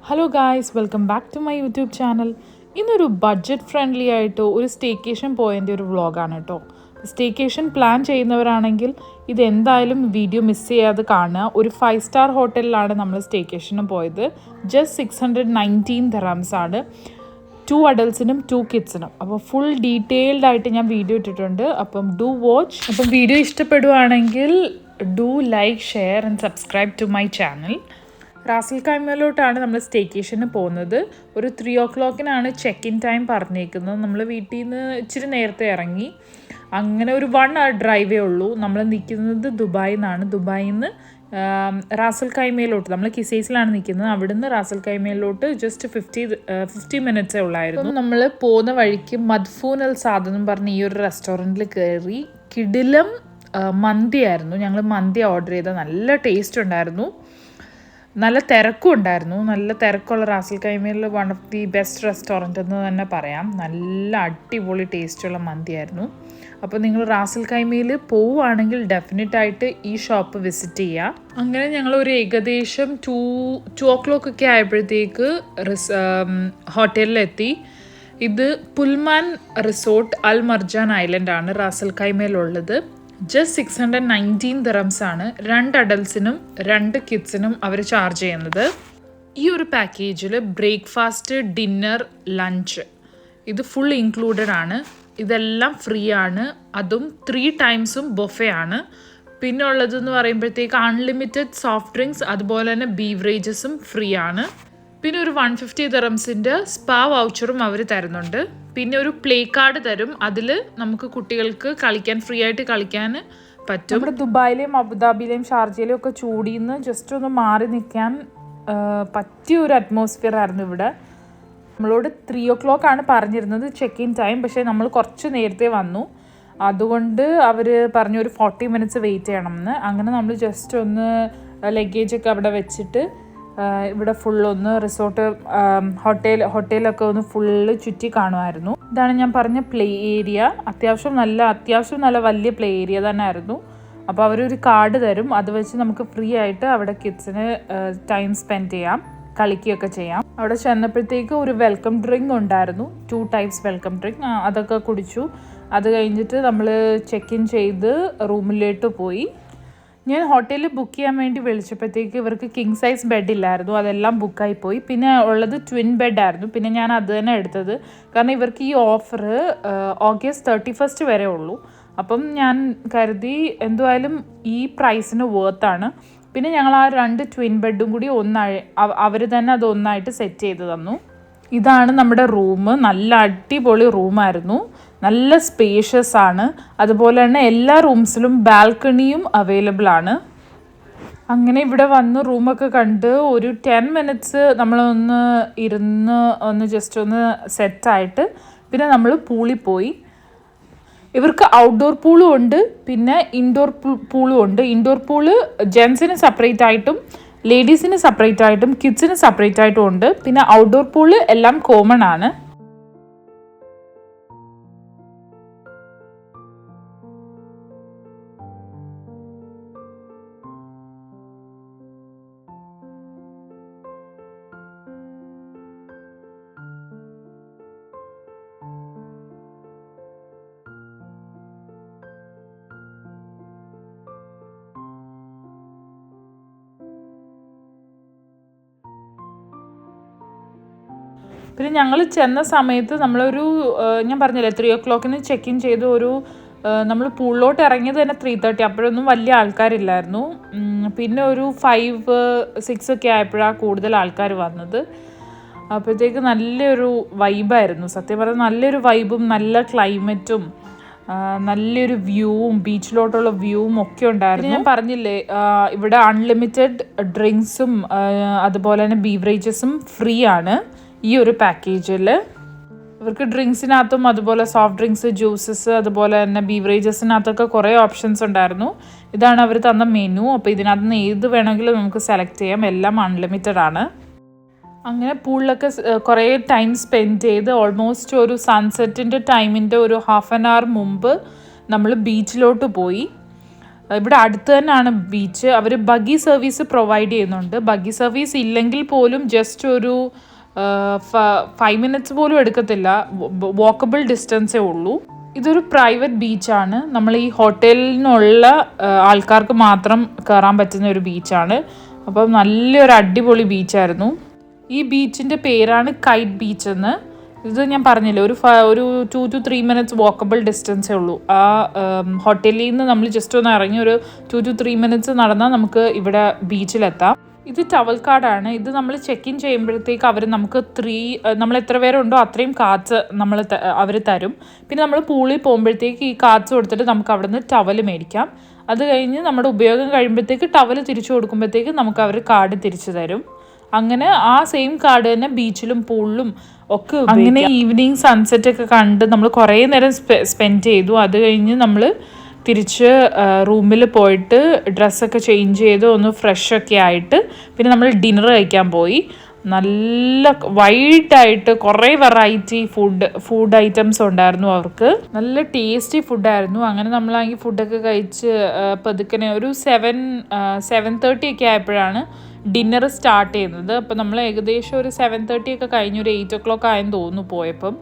Hello guys, welcome back to my YouTube channel. ഇന്നൊരു budget friendly ആയിട്ട് ഒരു staycation പോയതിൻ്റെ ഒരു വ്ളോഗാണ് കേട്ടോ. സ്റ്റേക്കേഷൻ പ്ലാൻ ചെയ്യുന്നവരാണെങ്കിൽ ഇതെന്തായാലും വീഡിയോ മിസ് ചെയ്യാതെ കാണുക. ഒരു 5 സ്റ്റാർ ഹോട്ടലിലാണ് നമ്മൾ സ്റ്റേക്കേഷന് പോയത്. ജസ്റ്റ് 619 dirhams ആണ്, 2 അഡൾട്ട്സിനും 2 കിഡ്സിനും. അപ്പോൾ ഫുൾ ഡീറ്റെയിൽഡ് ആയിട്ട് ഞാൻ വീഡിയോ ഇട്ടിട്ടുണ്ട്. അപ്പം ഡു വാച്ച്. അപ്പം വീഡിയോ ഇഷ്ടപ്പെടുവാണെങ്കിൽ do like, share and subscribe to my channel. Ras Al ഖൈമയിലോട്ടാണ് നമ്മൾ സ്റ്റേക്കേഷന് പോകുന്നത്. ഒരു 3 o'clock ചെക്ക് ഇൻ ടൈം പറഞ്ഞേക്കുന്നത്. നമ്മൾ വീട്ടിൽ നിന്ന് ഇച്ചിരി നേരത്തെ ഇറങ്ങി. അങ്ങനെ ഒരു 1 hour ഡ്രൈവേ ഉള്ളൂ. നമ്മൾ നിൽക്കുന്നത് ദുബായിൽ നിന്നാണ്. ദുബായിൽ നിന്ന് റാസൽ ഖൈമയിലോട്ട്, നമ്മൾ കിസൈസിലാണ് നിൽക്കുന്നത്, അവിടുന്ന് റാസൽ ഖൈമയിലോട്ട് ജസ്റ്റ് 50 minutes ഉള്ളായിരുന്നു. നമ്മൾ പോകുന്ന വഴിക്ക് മദ്ഫൂൻ അൽ സാദ് എന്ന് പറഞ്ഞ് ഈ ഒരു റെസ്റ്റോറൻറ്റിൽ കയറി. കിടിലം മന്തിയായിരുന്നു. ഞങ്ങൾ മന്തി ഓർഡർ ചെയ്ത നല്ല ടേസ്റ്റ് ഉണ്ടായിരുന്നു. നല്ല തിരക്കും ഉണ്ടായിരുന്നു. നല്ല തിരക്കുള്ള റാസൽ ഖൈമയിൽ one of the best restaurant എന്ന് തന്നെ പറയാം. നല്ല അടിപൊളി ടേസ്റ്റുള്ള മന്തിയായിരുന്നു. അപ്പോൾ നിങ്ങൾ റാസൽ ഖൈമയിൽ പോവുകയാണെങ്കിൽ ഡെഫിനറ്റായിട്ട് ഈ ഷോപ്പ് വിസിറ്റ് ചെയ്യുക. അങ്ങനെ ഞങ്ങൾ ഒരു ഏകദേശം 2 o'clock ഒക്കെ ആയപ്പോഴത്തേക്ക് ഹോട്ടലിലെത്തി. ഇത് പുൽമാൻ റിസോർട്ട് അൽ മർജാൻ ഐലൻഡാണ് റാസൽ ഖൈമയിലുള്ളത്. ജസ്റ്റ് 619 dirhams ആണ് 2 അഡൾട്ട്സിനും 2 കിഡ്സിനും അവർ ചാർജ് ചെയ്യുന്നത്. ഈ ഒരു പാക്കേജിൽ ബ്രേക്ക്ഫാസ്റ്റ്, ഡിന്നർ, ലഞ്ച് ഇത് ഫുൾ ഇൻക്ലൂഡഡ് ആണ്. ഇതെല്ലാം ഫ്രീ ആണ്. അതും 3 times ബൊഫെ ആണ്. പിന്നെ ഉള്ളതെന്ന് പറയുമ്പോഴത്തേക്ക് അൺലിമിറ്റഡ് സോഫ്റ്റ് ഡ്രിങ്ക്സ്, അതുപോലെ തന്നെ ബീവറേജസും ഫ്രീ ആണ്. പിന്നെ ഒരു 150 dirhams സ്പാ വൗച്ചറും അവർ തരുന്നുണ്ട്. പിന്നെ ഒരു പ്ലേ കാർഡ് തരും. അതിൽ നമുക്ക് കുട്ടികൾക്ക് കളിക്കാൻ, ഫ്രീ ആയിട്ട് കളിക്കാൻ പറ്റും. നമ്മുടെ ദുബായിലെയും അബുദാബിയിലെയും ഷാർജയിലെയും ഒക്കെ ചൂടിയിൽ നിന്ന് ജസ്റ്റ് ഒന്ന് മാറി നിൽക്കാൻ പറ്റിയ ഒരു അറ്റ്മോസ്ഫിയർ ആയിരുന്നു ഇവിടെ. നമ്മളോട് 3 o'clock പറഞ്ഞിരുന്നത് ചെക്ക് ഇൻ ടൈം. പക്ഷേ നമ്മൾ കുറച്ച് നേരത്തെ വന്നു. അതുകൊണ്ട് അവർ പറഞ്ഞു ഒരു 40 minutes വെയിറ്റ് ചെയ്യണമെന്ന്. അങ്ങനെ നമ്മൾ ജസ്റ്റ് ഒന്ന് ലഗേജൊക്കെ അവിടെ വെച്ചിട്ട് ഇവിടെ ഫുള്ളൊന്ന് റിസോർട്ട്, ഹോട്ടലൊക്കെ ഒന്ന് ഫുള്ള് ചുറ്റി കാണുമായിരുന്നു. ഇതാണ് ഞാൻ പറഞ്ഞ പ്ലേ ഏരിയ. അത്യാവശ്യം നല്ല വലിയ പ്ലേ ഏരിയ തന്നെ ആയിരുന്നു. അപ്പോൾ അവരൊരു കാർഡ് തരും. അത് വെച്ച് നമുക്ക് ഫ്രീ ആയിട്ട് അവിടെ കിഡ്സിന് ടൈം സ്പെൻഡ് ചെയ്യാം, കളിക്കുകയൊക്കെ ചെയ്യാം. അവിടെ ചെന്നപ്പോഴത്തേക്ക് ഒരു വെൽക്കം ഡ്രിങ്ക് ഉണ്ടായിരുന്നു, 2 types വെൽക്കം ഡ്രിങ്ക്. അതൊക്കെ കുടിച്ചു. അത് കഴിഞ്ഞിട്ട് നമ്മൾ ചെക്ക് ഇൻ ചെയ്ത് റൂമിലോട്ട് പോയി. ഞാൻ ഹോട്ടലിൽ ബുക്ക് ചെയ്യാൻ വേണ്ടി വിളിച്ചപ്പോഴത്തേക്ക് ഇവർക്ക് കിങ് സൈസ് ബെഡ് ഇല്ലായിരുന്നു. അതെല്ലാം ബുക്കായിപ്പോയി. പിന്നെ ഉള്ളത് ട്വിൻ ബെഡായിരുന്നു. പിന്നെ ഞാൻ അത് തന്നെ എടുത്തത്. കാരണം ഇവർക്ക് ഈ ഓഫർ August 31st വരെ ഉള്ളൂ. അപ്പം ഞാൻ കരുതി എന്തായാലും ഈ പ്രൈസിന് വേർത്താണ്. പിന്നെ ഞങ്ങൾ ആ 2 ട്വിൻ ബെഡും കൂടി അവർ തന്നെ അത് ഒന്നായിട്ട് സെറ്റ് ചെയ്ത് തന്നു. ഇതാണ് നമ്മുടെ റൂം. നല്ല അടിപൊളി റൂമായിരുന്നു. നല്ല സ്പേഷ്യസ് ആണ്. അതുപോലെ തന്നെ എല്ലാ റൂംസിലും ബാൽക്കണിയും അവൈലബിൾ ആണ്. അങ്ങനെ ഇവിടെ വന്ന് റൂമൊക്കെ കണ്ട് ഒരു 10 minutes നമ്മളൊന്ന് ഇരുന്ന് ജസ്റ്റ് ഒന്ന് സെറ്റായിട്ട് പിന്നെ നമ്മൾ പൂളിൽ പോയി. ഇവർക്ക് ഔട്ട്ഡോർ പൂളും ഉണ്ട്, പിന്നെ ഇൻഡോർ പൂളും ഉണ്ട്. ഇൻഡോർ പൂള് ജെൻസിന് സെപ്പറേറ്റ് ആയിട്ടും ലേഡീസിന് സെപ്പറേറ്റ് ആയിട്ടും കിഡ്സിന് സെപ്പറേറ്റ് ആയിട്ടും ഉണ്ട്. പിന്നെ ഔട്ട്ഡോർ പൂള് എല്ലാം കോമൺ ആണ്. പിന്നെ ഞങ്ങൾ ചെന്ന സമയത്ത് നമ്മളൊരു ഞാൻ പറഞ്ഞില്ലേ 3 o'clock ചെക്ക് ഇൻ ചെയ്ത് നമ്മൾ പൂളിലോട്ട് ഇറങ്ങിയത് തന്നെ 3:30. അപ്പോഴൊന്നും വലിയ ആൾക്കാരില്ലായിരുന്നു. പിന്നെ ഒരു 5-6 ഒക്കെ ആയപ്പോഴാണ് കൂടുതൽ ആൾക്കാർ വന്നത്. അപ്പോഴത്തേക്ക് നല്ലൊരു വൈബായിരുന്നു. സത്യം പറഞ്ഞാൽ നല്ലൊരു വൈബും നല്ല ക്ലൈമറ്റും നല്ലൊരു വ്യൂവും ബീച്ചിലോട്ടുള്ള വ്യൂവും ഒക്കെ ഉണ്ടായിരുന്നു. ഞാൻ പറഞ്ഞില്ലേ ഇവിടെ അൺലിമിറ്റഡ് ഡ്രിങ്ക്സും അതുപോലെ തന്നെ ബീവറേജസും ഫ്രീ ആണ് ഈ ഒരു പാക്കേജിൽ. ഇവർക്ക് ഡ്രിങ്ക്സിനകത്തും അതുപോലെ സോഫ്റ്റ് ഡ്രിങ്ക്സ്, ജ്യൂസസ്, അതുപോലെ തന്നെ ബീവറേജസിനകത്തൊക്കെ കുറേ ഓപ്ഷൻസ് ഉണ്ടായിരുന്നു. ഇതാണ് അവർ തന്ന മെനു. അപ്പോൾ ഇതിനകത്ത് നിന്ന് ഏത് വേണമെങ്കിലും നമുക്ക് സെലക്ട് ചെയ്യാം. എല്ലാം അൺലിമിറ്റഡ് ആണ്. അങ്ങനെ പൂളിലൊക്കെ കുറേ ടൈം സ്പെൻഡ് ചെയ്ത് ഓൾമോസ്റ്റ് ഒരു സൺസെറ്റിൻ്റെ ടൈമിൻ്റെ ഒരു 1/2 hour മുമ്പ് നമ്മൾ ബീച്ചിലോട്ട് പോയി. ഇവിടെ അടുത്ത് തന്നെയാണ് ബീച്ച്. അവർ ബഗ്ഗി സർവീസ് പ്രൊവൈഡ് ചെയ്യുന്നുണ്ട്. ബഗ്ഗി സർവീസ് ഇല്ലെങ്കിൽ പോലും ജസ്റ്റ് ഒരു 5 മിനിറ്റ്സ് പോലും എടുക്കത്തില്ല, വാക്കബിൾ ഡിസ്റ്റൻസേ ഉള്ളൂ. ഇതൊരു പ്രൈവറ്റ് ബീച്ചാണ്. നമ്മൾ ഈ ഹോട്ടലിനുള്ള ആൾക്കാർക്ക് മാത്രം കയറാൻ പറ്റുന്ന ഒരു ബീച്ചാണ്. അപ്പം നല്ലൊരു അടിപൊളി ബീച്ചായിരുന്നു. ഈ ബീച്ചിൻ്റെ പേരാണ് കൈറ്റ് ബീച്ച് എന്ന്. ഇത് ഞാൻ പറഞ്ഞില്ലേ, ഒരു 2 to 3 മിനിറ്റ്സ് വാക്കബിൾ ഡിസ്റ്റൻസേ ഉള്ളൂ. ആ ഹോട്ടലിൽ നിന്ന് നമ്മൾ ജസ്റ്റ് ഒന്ന് ഇറങ്ങി ഒരു 2 to 3 മിനിറ്റ്സ് നടന്നാൽ നമുക്ക് ഇവിടെ ബീച്ചിലെത്താം. ഇത് ടവൽ കാർഡാണ്. ഇത് നമ്മൾ ചെക്ക് ഇൻ ചെയ്യുമ്പോഴത്തേക്ക് അവർ നമുക്ക് നമ്മൾ എത്ര പേരുണ്ടോ അത്രയും കാർഡ്സ് അവർ തരും. പിന്നെ നമ്മൾ പൂളിൽ പോകുമ്പോഴത്തേക്ക് ഈ കാർഡ്സ് കൊടുത്തിട്ട് നമുക്ക് അവിടെ നിന്ന് ടവൽ മേടിക്കാം. അത് കഴിഞ്ഞ് നമ്മുടെ ഉപയോഗം കഴിയുമ്പോഴത്തേക്ക് ടവൽ തിരിച്ചു കൊടുക്കുമ്പോഴത്തേക്ക് നമുക്ക് അവർ കാർഡ് തിരിച്ചു തരും. അങ്ങനെ ആ സെയിം കാർഡ് തന്നെ ബീച്ചിലും പൂളിലും ഒക്കെ. അങ്ങനെ ഈവനിങ് സൺസെറ്റ് ഒക്കെ കണ്ട് നമ്മൾ കുറേ നേരം സ്പെൻഡ് ചെയ്തു. അത് കഴിഞ്ഞ് നമ്മൾ തിരിച്ച് റൂമിൽ പോയിട്ട് ഡ്രസ്സൊക്കെ ചേഞ്ച് ചെയ്ത് ഒന്ന് ഫ്രഷൊക്കെ ആയിട്ട് പിന്നെ നമ്മൾ ഡിന്നർ കഴിക്കാൻ പോയി. നല്ല വൈഡായിട്ട് കുറേ വെറൈറ്റി ഫുഡ് ഐറ്റംസ് ഉണ്ടായിരുന്നു. അവർക്ക് നല്ല ടേസ്റ്റി ഫുഡായിരുന്നു. അങ്ങനെ നമ്മളാണെങ്കിൽ ഫുഡൊക്കെ കഴിച്ച് പതുക്കനെ ഒരു 7:30 ഒക്കെ ആയപ്പോഴാണ് ഡിന്നർ സ്റ്റാർട്ട് ചെയ്യുന്നത്. അപ്പോൾ നമ്മൾ ഏകദേശം ഒരു 7:30 ഒക്കെ കഴിഞ്ഞ് ഒരു 8 o'clock ആയെന്ന് തോന്നുന്നു പോയപ്പം.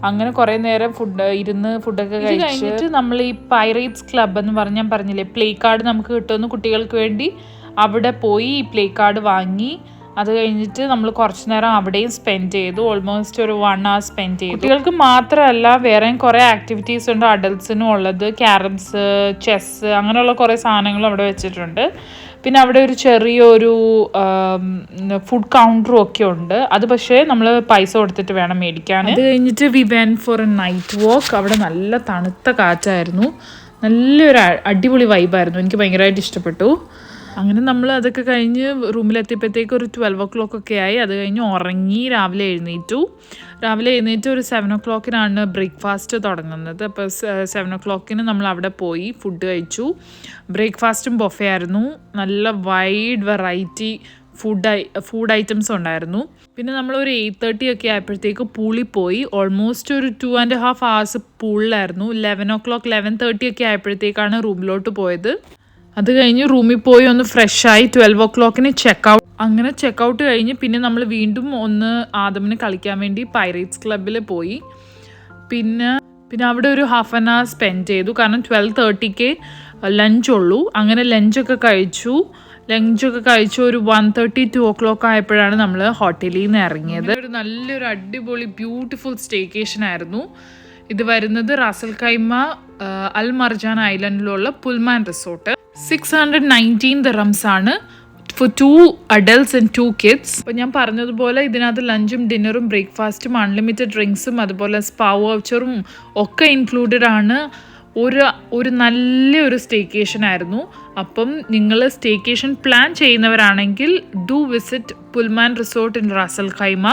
അങ്ങനെ കുറേ നേരം ഫുഡൊക്കെ കഴിഞ്ഞിട്ട് നമ്മൾ ഈ പൈറേറ്റ്സ് ക്ലബ് എന്ന് ഞാൻ പറഞ്ഞില്ലേ, പ്ലേ കാർഡ് നമുക്ക് കിട്ടുമെന്ന് കുട്ടികൾക്ക് വേണ്ടി അവിടെ പോയി ഈ പ്ലേ കാർഡ് വാങ്ങി. അത് കഴിഞ്ഞിട്ട് നമ്മൾ കുറച്ച് നേരം അവിടെയും സ്പെൻഡ് ചെയ്തു. ഓൾമോസ്റ്റ് ഒരു 1 hour സ്പെൻഡ് ചെയ്തു. കുട്ടികൾക്ക് മാത്രമല്ല വേറെയും കുറേ ആക്ടിവിറ്റീസ് ഉണ്ട് അഡൽട്ട്സിനും ഉള്ളത്. ക്യാരംസ്, ചെസ്സ്, അങ്ങനെയുള്ള കുറേ സാധനങ്ങളും അവിടെ വെച്ചിട്ടുണ്ട്. പിന്നെ അവിടെ ഒരു ചെറിയൊരു ഫുഡ് കൗണ്ടറും ഒക്കെ ഉണ്ട്. അത് പക്ഷേ നമ്മൾ പൈസ കൊടുത്തിട്ട് വേണം മേടിക്കാൻ. അത് കഴിഞ്ഞിട്ട് we went four A night walk. അവിടെ നല്ല തണുത്ത കാറ്റായിരുന്നു. നല്ലൊരു അടിപൊളി വൈബായിരുന്നു. എനിക്ക് ഭയങ്കരമായിട്ട് ഇഷ്ടപ്പെട്ടു. അങ്ങനെ നമ്മൾ അതൊക്കെ കഴിഞ്ഞ് റൂമിലെത്തിയപ്പോഴത്തേക്ക് ഒരു 12 o'clock ഒക്കെ ആയി. അത് കഴിഞ്ഞ് ഉറങ്ങി. രാവിലെ എഴുന്നേറ്റ് ഒരു 7 o'clock ബ്രേക്ക്ഫാസ്റ്റ് തുടങ്ങുന്നത്. അപ്പോൾ 7 o'clock നമ്മൾ അവിടെ പോയി ഫുഡ് കഴിച്ചു. ബ്രേക്ക്ഫാസ്റ്റും ബൊഫേ ആയിരുന്നു. നല്ല വൈഡ് വെറൈറ്റി ഫുഡ് ഐറ്റംസ് ഉണ്ടായിരുന്നു. പിന്നെ നമ്മളൊരു 8:30 ഒക്കെ ആയപ്പോഴത്തേക്ക് പൂളിൽ പോയി. ഓൾമോസ്റ്റ് ഒരു 2.5 hours പൂളിലായിരുന്നു. 11:30 ഒക്കെ ആയപ്പോഴത്തേക്കാണ് റൂമിലോട്ട് പോയത്. അത് കഴിഞ്ഞ് റൂമിൽ പോയി ഒന്ന് ഫ്രഷായി 12 o'clock ചെക്കൗട്ട്. അങ്ങനെ ചെക്കൗട്ട് കഴിഞ്ഞ് പിന്നെ നമ്മൾ വീണ്ടും ഒന്ന് ആദമിന് കളിക്കാൻ വേണ്ടി പൈറേറ്റ്സ് ക്ലബ്ബിൽ പോയി. പിന്നെ അവിടെ ഒരു 1/2 hour സ്പെൻഡ് ചെയ്തു. കാരണം 12:30 ലഞ്ച് ഉള്ളൂ. അങ്ങനെ ലഞ്ചൊക്കെ കഴിച്ചു ഒരു 1:30, 2 o'clock ആയപ്പോഴാണ് നമ്മൾ ഹോട്ടലിൽ നിന്ന് ഇറങ്ങിയത്. നല്ലൊരു അടിപൊളി ബ്യൂട്ടിഫുൾ സ്റ്റേക്കേഷൻ ആയിരുന്നു. ഇത് വരുന്നത് റാസൽ ഖൈമ അൽ മർജാൻ ഐലൻഡിലുള്ള പുൽമാൻ റിസോർട്ട്. 619 dirhams ആണ് for 2 adults and 2 kids. അപ്പോൾ ഞാൻ പറഞ്ഞതുപോലെ ഇതിനകത്ത് ലഞ്ചും ഡിന്നറും ബ്രേക്ക്ഫാസ്റ്റും അൺലിമിറ്റഡ് ഡ്രിങ്ക്സും അതുപോലെ സ്പാ വൗച്ചറും ഒക്കെ ഇൻക്ലൂഡഡ് ആണ്. ഒരു നല്ലൊരു സ്റ്റേക്കേഷൻ ആയിരുന്നു. അപ്പം നിങ്ങൾ സ്റ്റേക്കേഷൻ പ്ലാൻ ചെയ്യുന്നവരാണെങ്കിൽ do visit Pullman resort in Ras Al Khaimah.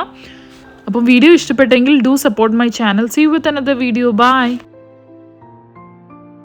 അപ്പം വീഡിയോ ഇഷ്ടപ്പെട്ടെങ്കിൽ do support my channel. See you with another video. By.